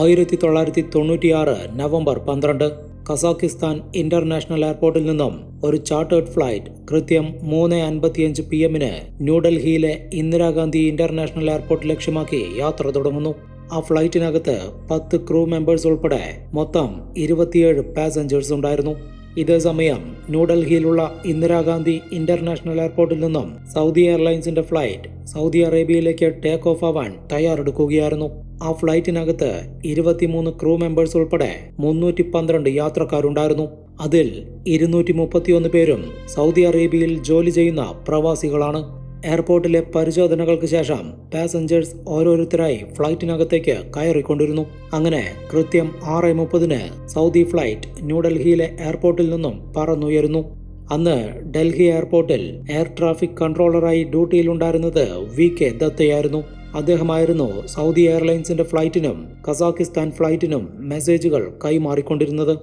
1996 November 12 Kazakhstan international എയർപോർട്ടിൽ നിന്നും ഒരു ചാർട്ടേഡ് ഫ്ലൈറ്റ് കൃത്യം 3:55 PM ന്യൂഡൽഹിയിലെ ഇന്ദിരാഗാന്ധി ഇന്റർനാഷണൽ എയർപോർട്ട് ലക്ഷ്യമാക്കി യാത്ര തുടങ്ങുന്നു. ആ ഫ്ലൈറ്റിനകത്ത് 10 ക്രൂ മെമ്പേഴ്സ് ഉൾപ്പെടെ മൊത്തം 27 പാസഞ്ചേഴ്സ് ഉണ്ടായിരുന്നു. ഇതേസമയം ന്യൂഡൽഹിയിലുള്ള ഇന്ദിരാഗാന്ധി ഇന്റർനാഷണൽ എയർപോർട്ടിൽ നിന്നും സൗദി എയർലൈൻസിന്റെ ഫ്ലൈറ്റ് സൗദി അറേബ്യയിലേക്ക് ടേക്ക് ഓഫ് ആവാൻ തയ്യാറെടുക്കുകയായിരുന്നു. ആ ഫ്ലൈറ്റിനകത്ത് 23 ക്രൂ മെമ്പേഴ്സ് ഉൾപ്പെടെ 312 യാത്രക്കാരുണ്ടായിരുന്നു. അതിൽ 231 പേരും സൗദി അറേബ്യയിൽ ജോലി ചെയ്യുന്ന പ്രവാസികളാണ്. എയർപോർട്ടിലെ പരിശോധനകൾക്ക് ശേഷം പാസഞ്ചേഴ്സ് ഓരോരുത്തരായി ഫ്ലൈറ്റിനകത്തേക്ക് കയറിക്കൊണ്ടിരുന്നു. അങ്ങനെ കൃത്യം 6:30 സൗദി ഫ്ലൈറ്റ് ന്യൂഡൽഹിയിലെ എയർപോർട്ടിൽ നിന്നും പറന്നുയരുന്നു. അന്ന് ഡൽഹി എയർപോർട്ടിൽ എയർ ട്രാഫിക് കൺട്രോളറായി ഡ്യൂട്ടിയിലുണ്ടായിരുന്നത് VK ദത്തയായിരുന്നു. അദ്ദേഹമായിരുന്നു സൗദി എയർലൈൻസിന്റെ ഫ്ലൈറ്റിനും കസാക്കിസ്ഥാൻ ഫ്ലൈറ്റിനും മെസ്സേജുകൾ കൈമാറിക്കൊണ്ടിരുന്നത്.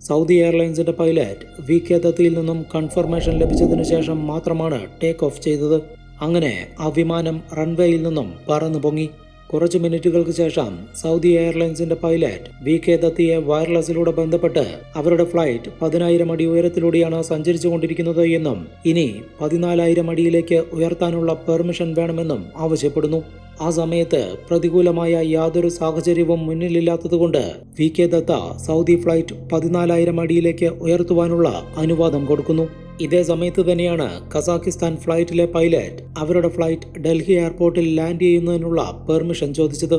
സൗദി എയർലൈൻസിന്റെ പൈലറ്റ് VK ദത്തയിൽ നിന്നും കൺഫർമേഷൻ ലഭിച്ചതിനു ശേഷം മാത്രമാണ് ടേക്ക് ഓഫ് ചെയ്തത്. അങ്ങനെ ആ വിമാനം റൺവേയിൽ നിന്നും പറന്നു പൊങ്ങി. കുറച്ചു മിനിറ്റുകൾക്ക് ശേഷം സൗദി എയർലൈൻസിന്റെ പൈലറ്റ് VK ദത്തയെ വയർലെസ്സിലൂടെ ബന്ധപ്പെട്ട് അവരുടെ ഫ്ലൈറ്റ് 10,000 അടി ഉയരത്തിലൂടെയാണ് സഞ്ചരിച്ചുകൊണ്ടിരിക്കുന്നത് എന്നും ഇനി 14,000 അടിയിലേക്ക് ഉയർത്താനുള്ള പെർമിഷൻ വേണമെന്നും ആവശ്യപ്പെടുന്നു. ആ സമയത്ത് പ്രതികൂലമായ യാതൊരു സാഹചര്യവും മുന്നിലില്ലാത്തതുകൊണ്ട് VK ദത്ത സൗദി ഫ്ലൈറ്റ് 14,000 അടിയിലേക്ക് ഉയർത്തുവാനുള്ള അനുവാദം കൊടുക്കുന്നു. ഇതേ സമയത്ത് തന്നെയാണ് കസാക്കിസ്ഥാൻ ഫ്ലൈറ്റിലെ പൈലറ്റ് അവരുടെ ഫ്ലൈറ്റ് ഡൽഹി എയർപോർട്ടിൽ ലാൻഡ് ചെയ്യുന്നതിനുള്ള പെർമിഷൻ ചോദിച്ചത്.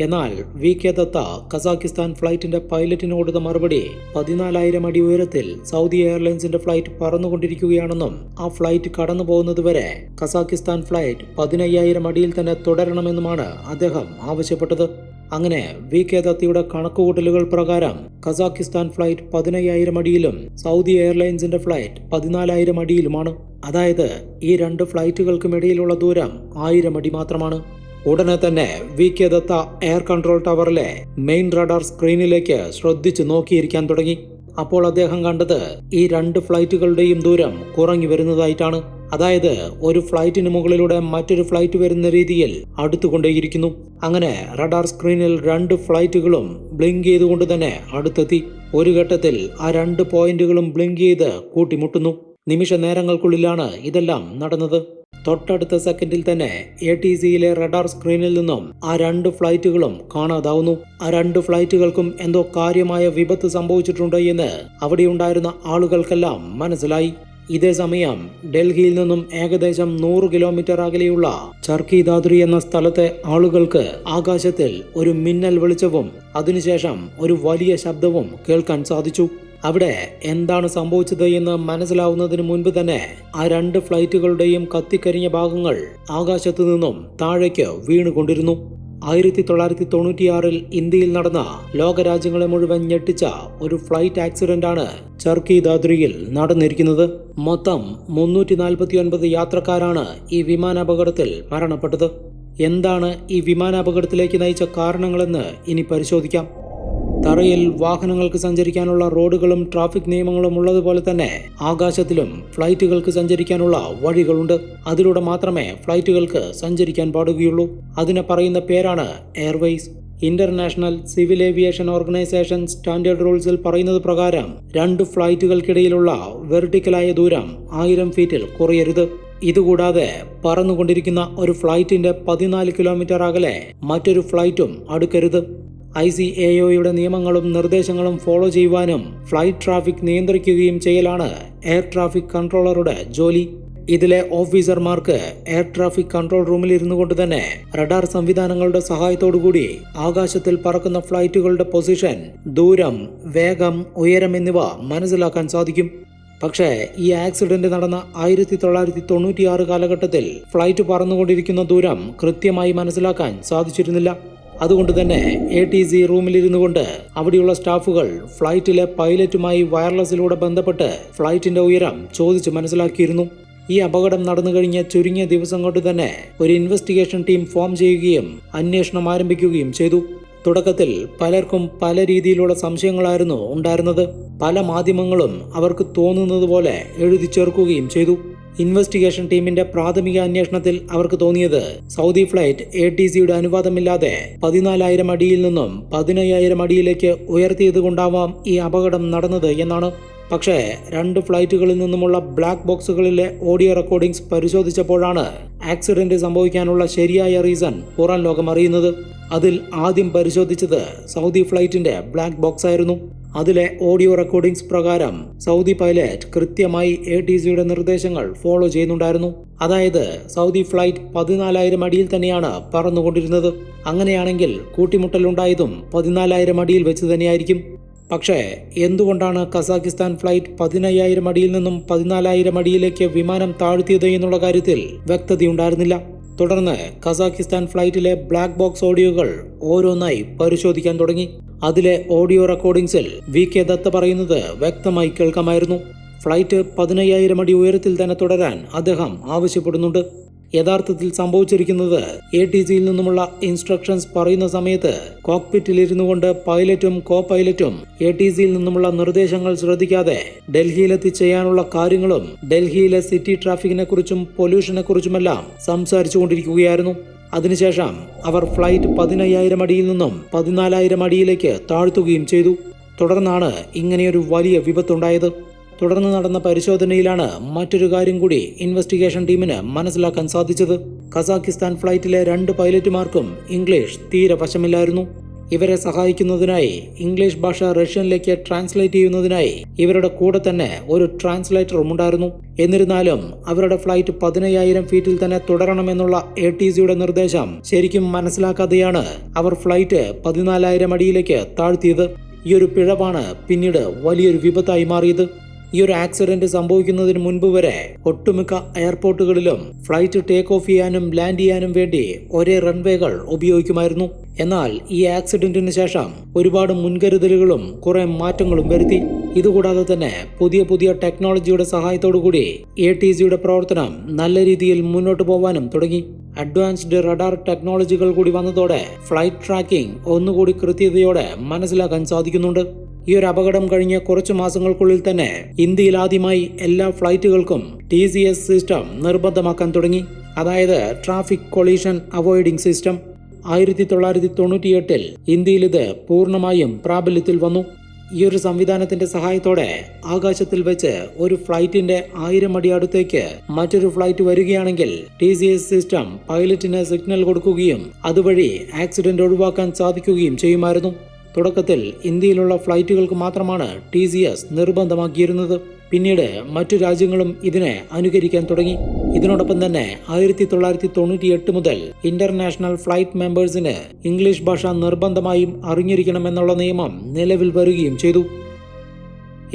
എന്നാൽ VK ദത്ത കസാക്കിസ്ഥാൻ ഫ്ലൈറ്റിന്റെ പൈലറ്റിന് കൊടുത്ത മറുപടി 14,000 അടി ഉയരത്തിൽ സൗദി എയർലൈൻസിന്റെ ഫ്ലൈറ്റ് പറന്നുകൊണ്ടിരിക്കുകയാണെന്നും ആ ഫ്ലൈറ്റ് കടന്നു പോകുന്നതുവരെ കസാക്കിസ്ഥാൻ ഫ്ലൈറ്റ് 15,000 അടിയിൽ തന്നെ തുടരണമെന്നുമാണ് അദ്ദേഹം ആവശ്യപ്പെട്ടത്. അങ്ങനെ VK ദത്തയുടെ കണക്കുകൂട്ടലുകൾ പ്രകാരം കസാക്കിസ്ഥാൻ ഫ്ലൈറ്റ് 15,000 അടിയിലും സൗദി എയർലൈൻസിന്റെ ഫ്ലൈറ്റ് 14,000 അടിയിലുമാണ്. അതായത് ഈ രണ്ട് ഫ്ലൈറ്റുകൾക്കുമിടയിലുള്ള ദൂരം 1000 അടി മാത്രമാണ്. ഉടനെ തന്നെ VK ദത്ത എയർ കൺട്രോൾ ടവറിലെ മെയിൻ റഡാർ സ്ക്രീനിലേക്ക് ശ്രദ്ധിച്ചു നോക്കിയിരിക്കാൻ തുടങ്ങി. അപ്പോൾ അദ്ദേഹം കണ്ടത് ഈ രണ്ട് ഫ്ലൈറ്റുകളുടെയും ദൂരം കുറഞ്ഞു വരുന്നതായിട്ടാണ്. അതായത് ഒരു ഫ്ലൈറ്റിന് മുകളിലൂടെ മറ്റൊരു ഫ്ലൈറ്റ് വരുന്ന രീതിയിൽ അടുത്തുകൊണ്ടേയിരിക്കുന്നു. അങ്ങനെ റഡാർ സ്ക്രീനിൽ രണ്ട് ഫ്ലൈറ്റുകളും ബ്ലിങ്ക് ചെയ്തുകൊണ്ട് തന്നെ അടുത്തെത്തി. ഒരു ഘട്ടത്തിൽ ആ രണ്ട് പോയിന്റുകളും ബ്ലിങ്ക് ചെയ്ത് കൂട്ടിമുട്ടുന്നു. നിമിഷ നേരങ്ങൾക്കുള്ളിലാണ് ഇതെല്ലാം നടന്നത്. തൊട്ടടുത്ത സെക്കൻഡിൽ തന്നെ ATCയിലെ റഡാർ സ്ക്രീനിൽ നിന്നും ആ രണ്ട് ഫ്ലൈറ്റുകളും കാണാതാവുന്നു. ആ രണ്ട് ഫ്ലൈറ്റുകൾക്കും എന്തോ കാര്യമായ വിപത്ത് സംഭവിച്ചിട്ടുണ്ട് എന്ന് അവിടെയുണ്ടായിരുന്ന ആളുകൾക്കെല്ലാം മനസ്സിലായി. ഇതേ സമയം ഡൽഹിയിൽ നിന്നും ഏകദേശം 100 കിലോമീറ്റർ അകലെയുള്ള ചർക്കി ദാദ്രി എന്ന സ്ഥലത്തെ ആളുകൾക്ക് ആകാശത്തിൽ ഒരു മിന്നൽ വെളിച്ചവും അതിനുശേഷം ഒരു വലിയ ശബ്ദവും കേൾക്കാൻ സാധിച്ചു. അവിടെ എന്താണ് സംഭവിച്ചത് എന്ന് മനസ്സിലാവുന്നതിന് മുൻപ് തന്നെ ആ രണ്ട് ഫ്ലൈറ്റുകളുടെയും കത്തിക്കരിഞ്ഞ ഭാഗങ്ങൾ ആകാശത്തു നിന്നും താഴേക്ക് വീണുകൊണ്ടിരുന്നു. 1996 ഇന്ത്യയിൽ നടന്ന ലോകരാജ്യങ്ങളെ മുഴുവൻ ഞെട്ടിച്ച ഒരു ഫ്ലൈറ്റ് ആക്സിഡന്റ് ആണ് ചർക്കി ദാദ്രിയിൽ നടന്നിരിക്കുന്നത്. മൊത്തം 349 യാത്രക്കാരാണ് ഈ വിമാനാപകടത്തിൽ മരണപ്പെട്ടത്. എന്താണ് ഈ വിമാനാപകടത്തിലേക്ക് നയിച്ച കാരണങ്ങളെന്ന് ഇനി പരിശോധിക്കാം. തറയിൽ വാഹനങ്ങൾക്ക് സഞ്ചരിക്കാനുള്ള റോഡുകളും ട്രാഫിക് നിയമങ്ങളും ഉള്ളതുപോലെ തന്നെ ആകാശത്തിലും ഫ്ലൈറ്റുകൾക്ക് സഞ്ചരിക്കാനുള്ള വഴികളുണ്ട്. അതിലൂടെ മാത്രമേ ഫ്ലൈറ്റുകൾക്ക് സഞ്ചരിക്കാൻ പാടുകയുള്ളൂ. അതിനെ പറയുന്ന പേരാണ് airways. International civil aviation organisation standard റൂൾസിൽ പറയുന്നത് പ്രകാരം രണ്ട് ഫ്ലൈറ്റുകൾക്കിടയിലുള്ള വെർട്ടിക്കലായ ദൂരം 1000 ഫീറ്റിൽ കുറയരുത്. ഇതുകൂടാതെ പറന്നുകൊണ്ടിരിക്കുന്ന ഒരു ഫ്ലൈറ്റിന്റെ 14 കിലോമീറ്റർ അകലെ മറ്റൊരു ഫ്ലൈറ്റും അടുക്കരുത്. ICAOയുടെ നിയമങ്ങളും നിർദ്ദേശങ്ങളും ഫോളോ ചെയ്യുവാനും ഫ്ലൈറ്റ് ട്രാഫിക് നിയന്ത്രിക്കുകയും ചെയ്യലാണ് എയർ ട്രാഫിക് കൺട്രോളറുടെ ജോലി. ഇതിലെ ഓഫീസർമാർക്ക് എയർ ട്രാഫിക് കൺട്രോൾ റൂമിൽ ഇരുന്നു കൊണ്ട് തന്നെ റഡാർ സംവിധാനങ്ങളുടെ സഹായത്തോടുകൂടി ആകാശത്തിൽ പറക്കുന്ന ഫ്ലൈറ്റുകളുടെ പൊസിഷൻ, ദൂരം, വേഗം, ഉയരം എന്നിവ മനസ്സിലാക്കാൻ സാധിക്കും. പക്ഷേ ഈ ആക്സിഡന്റ് നടന്ന 1996 കാലഘട്ടത്തിൽ ഫ്ലൈറ്റ് പറന്നുകൊണ്ടിരിക്കുന്ന ദൂരം കൃത്യമായി മനസ്സിലാക്കാൻ സാധിച്ചിരുന്നില്ല. അതുകൊണ്ട് തന്നെ ATC റൂമിലിരുന്നു കൊണ്ട് അവിടെയുള്ള സ്റ്റാഫുകൾ ഫ്ലൈറ്റിലെ പൈലറ്റുമായി വയർലെസ്സിലൂടെ ബന്ധപ്പെട്ട് ഫ്ലൈറ്റിന്റെ ഉയരം ചോദിച്ച് മനസ്സിലാക്കിയിരുന്നു. ഈ അപകടം നടന്നു കഴിഞ്ഞ ചുരുങ്ങിയ ദിവസം കൊണ്ട് തന്നെ ഒരു ഇൻവെസ്റ്റിഗേഷൻ ടീം ഫോം ചെയ്യുകയും അന്വേഷണം ആരംഭിക്കുകയും ചെയ്തു. തുടക്കത്തിൽ പലർക്കും പല രീതിയിലുള്ള സംശയങ്ങളായിരുന്നു ഉണ്ടായിരുന്നത്. പല മാധ്യമങ്ങളും അവർക്ക് തോന്നുന്നത് പോലെ എഴുതി ചേർക്കുകയും ചെയ്തു. ഇൻവെസ്റ്റിഗേഷൻ ടീമിന്റെ പ്രാഥമിക അന്വേഷണത്തിൽ അവർക്ക് തോന്നിയത് സൗദി ഫ്ലൈറ്റ് ATCയുടെ അനുവാദമില്ലാതെ 14,000 അടിയിൽ നിന്നും 15,000 അടിയിലേക്ക് ഉയർത്തിയതുകൊണ്ടാവാം ഈ അപകടം നടന്നത് എന്നാണ്. പക്ഷേ 2 ഫ്ലൈറ്റുകളിൽ നിന്നുമുള്ള ബ്ലാക്ക് ബോക്സുകളിലെ ഓഡിയോ റെക്കോർഡിംഗ്സ് പരിശോധിച്ചപ്പോഴാണ് ആക്സിഡന്റ് സംഭവിക്കാനുള്ള ശരിയായ റീസൺ പുറം ലോകം അറിയുന്നത്. അതിൽ ആദ്യം പരിശോധിച്ചത് സൗദി ഫ്ലൈറ്റിന്റെ ബ്ലാക്ക് ബോക്സ് ആയിരുന്നു. അതിലെ ഓഡിയോ റെക്കോർഡിംഗ്സ് പ്രകാരം സൗദി പൈലറ്റ് കൃത്യമായി ATCയുടെ നിർദ്ദേശങ്ങൾ ഫോളോ ചെയ്യുന്നുണ്ടായിരുന്നു. അതായത് സൗദി ഫ്ലൈറ്റ് 14,000 അടിയിൽ തന്നെയാണ് പറന്നുകൊണ്ടിരുന്നത്. അങ്ങനെയാണെങ്കിൽ കൂട്ടിമുട്ടലുണ്ടായതും 14,000 അടിയിൽ വെച്ച് തന്നെയായിരിക്കും. പക്ഷേ എന്തുകൊണ്ടാണ് കസാഖിസ്ഥാൻ ഫ്ലൈറ്റ് 15,000 അടിയിൽ നിന്നും 14,000 അടിയിലേക്ക് വിമാനം താഴ്ത്തിയത് എന്നുള്ള കാര്യത്തിൽ വ്യക്തതയുണ്ടായിരുന്നില്ല. തുടർന്ന് കസാഖിസ്ഥാൻ ഫ്ലൈറ്റിലെ ബ്ലാക്ക് ബോക്സ് ഓഡിയോകൾ ഓരോന്നായി പരിശോധിക്കാൻ തുടങ്ങി. അതിലെ ഓഡിയോ റെക്കോർഡിംഗ്സിൽ VK ദത്ത പറയുന്നത് വ്യക്തമായി കേൾക്കാമായിരുന്നു. ഫ്ലൈറ്റ് 15,000 അടി ഉയരത്തിൽ തന്നെ തുടരാൻ അദ്ദേഹം ആവശ്യപ്പെടുന്നുണ്ട്. യഥാർത്ഥത്തിൽ സംഭവിച്ചിരിക്കുന്നത് ATCയിൽ നിന്നുമുള്ള ഇൻസ്ട്രക്ഷൻസ് പറയുന്ന സമയത്ത് കോക്പിറ്റിലിരുന്നു കൊണ്ട് പൈലറ്റും കോ പൈലറ്റും ATCയിൽ നിന്നുമുള്ള നിർദ്ദേശങ്ങൾ ശ്രദ്ധിക്കാതെ ഡൽഹിയിലെത്തി ചെയ്യാനുള്ള കാര്യങ്ങളും ഡൽഹിയിലെ സിറ്റി ട്രാഫിക്കിനെ കുറിച്ചും പൊല്യൂഷനെ കുറിച്ചുമെല്ലാം സംസാരിച്ചു കൊണ്ടിരിക്കുകയായിരുന്നു. അതിനുശേഷം അവർ ഫ്ലൈറ്റ് 15,000 അടിയിൽ നിന്നും 14,000 അടിയിലേക്ക് താഴ്ത്തുകയും ചെയ്തു. തുടർന്നാണ് ഇങ്ങനെയൊരു വലിയ വിപത്തുണ്ടായത്. തുടർന്ന് നടന്ന പരിശോധനയിലാണ് മറ്റൊരു കാര്യം കൂടി ഇൻവെസ്റ്റിഗേഷൻ ടീമിന് മനസ്സിലാക്കാൻ സാധിച്ചത്. കസാഖിസ്ഥാൻ ഫ്ലൈറ്റിലെ 2 പൈലറ്റുമാർക്കും ഇംഗ്ലീഷ് തീരെ വശമില്ലായിരുന്നു. ഇവരെ സഹായിക്കുന്നതിനായി ഇംഗ്ലീഷ് ഭാഷ റഷ്യനിലേക്ക് ട്രാൻസ്ലേറ്റ് ചെയ്യുന്നതിനായി ഇവരുടെ കൂടെ തന്നെ ഒരു ട്രാൻസ്ലേറ്ററും ഉണ്ടായിരുന്നു. എന്നിരുന്നാലും അവരുടെ ഫ്ലൈറ്റ് 15,000 ഫീറ്റിൽ തന്നെ തുടരണമെന്നുള്ള ATCയുടെ നിർദ്ദേശം ശരിക്കും മനസ്സിലാക്കാതെയാണ് അവർ ഫ്ലൈറ്റ് 14,000 അടിയിലേക്ക് താഴ്ത്തിയത്. ഈ ഒരു പിഴവാണ് പിന്നീട് വലിയൊരു വിപത്തായി മാറിയത്. ഈ ഒരു ആക്സിഡന്റ് സംഭവിക്കുന്നതിന് മുൻപ് വരെ ഒട്ടുമിക്ക എയർപോർട്ടുകളിലും ഫ്ലൈറ്റ് ടേക്ക് ഓഫ് ചെയ്യാനും ലാൻഡ് ചെയ്യാനും വേണ്ടി ഒരേ റൺവേകൾ ഉപയോഗിക്കുമായിരുന്നു. എന്നാൽ ഈ ആക്സിഡന്റിന് ശേഷം ഒരുപാട് മുൻകരുതലുകളും കുറെ മാറ്റങ്ങളും വരുത്തി. ഇതുകൂടാതെ തന്നെ പുതിയ ടെക്നോളജിയുടെ സഹായത്തോടുകൂടി ATCയുടെ പ്രവർത്തനം നല്ല രീതിയിൽ മുന്നോട്ട് പോകാനും തുടങ്ങി. അഡ്വാൻസ്ഡ് റഡാർ ടെക്നോളജികൾ കൂടി വന്നതോടെ ഫ്ലൈറ്റ് ട്രാക്കിംഗ് ഒന്നുകൂടി കൃത്യതയോടെ മനസ്സിലാക്കാൻ സാധിക്കുന്നുണ്ട്. ഈ ഒരു അപകടം കഴിഞ്ഞ കുറച്ചു മാസങ്ങൾക്കുള്ളിൽ തന്നെ ഇന്ത്യയിൽ ആദ്യമായി എല്ലാ ഫ്ലൈറ്റുകൾക്കും TCS സിസ്റ്റം നിർബന്ധമാക്കാൻ തുടങ്ങി. അതായത് ട്രാഫിക് കൊളീഷൻ അവോയ്ഡിംഗ് സിസ്റ്റം. 1998 ഇന്ത്യയിൽ ഇത് പൂർണ്ണമായും പ്രാബല്യത്തിൽ വന്നു. ഈ ഒരു സംവിധാനത്തിന്റെ സഹായത്തോടെ ആകാശത്തിൽ വെച്ച് ഒരു ഫ്ലൈറ്റിന്റെ 1000 അടി അടുത്തേക്ക് മറ്റൊരു ഫ്ലൈറ്റ് വരികയാണെങ്കിൽ TCS സിസ്റ്റം പൈലറ്റിന് സിഗ്നൽ കൊടുക്കുകയും അതുവഴി ആക്സിഡന്റ് ഒഴിവാക്കാൻ സാധിക്കുകയും ചെയ്യുമായിരുന്നു. തുടക്കത്തിൽ ഇന്ത്യയിലുള്ള ഫ്ലൈറ്റുകൾക്ക് മാത്രമാണ് TCS നിർബന്ധമാക്കിയിരുന്നത്. പിന്നീട് മറ്റു രാജ്യങ്ങളും ഇതിനെ അനുകരിക്കാൻ തുടങ്ങി. ഇതിനോടൊപ്പം തന്നെ 1998 മുതൽ ഇന്റർനാഷണൽ ഫ്ലൈറ്റ് മെമ്പേഴ്സിന് ഇംഗ്ലീഷ് ഭാഷ നിർബന്ധമായും അറിഞ്ഞിരിക്കണമെന്നുള്ള നിയമം നിലവിൽ വരികയും ചെയ്തു.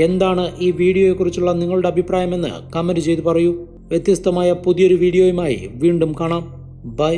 എന്താണ് ഈ വീഡിയോയെക്കുറിച്ചുള്ള നിങ്ങളുടെ അഭിപ്രായമെന്ന് കമന്റ് ചെയ്ത് പറയൂ. വ്യത്യസ്തമായ പുതിയൊരു വീഡിയോയുമായി വീണ്ടും കാണാം. ബൈ.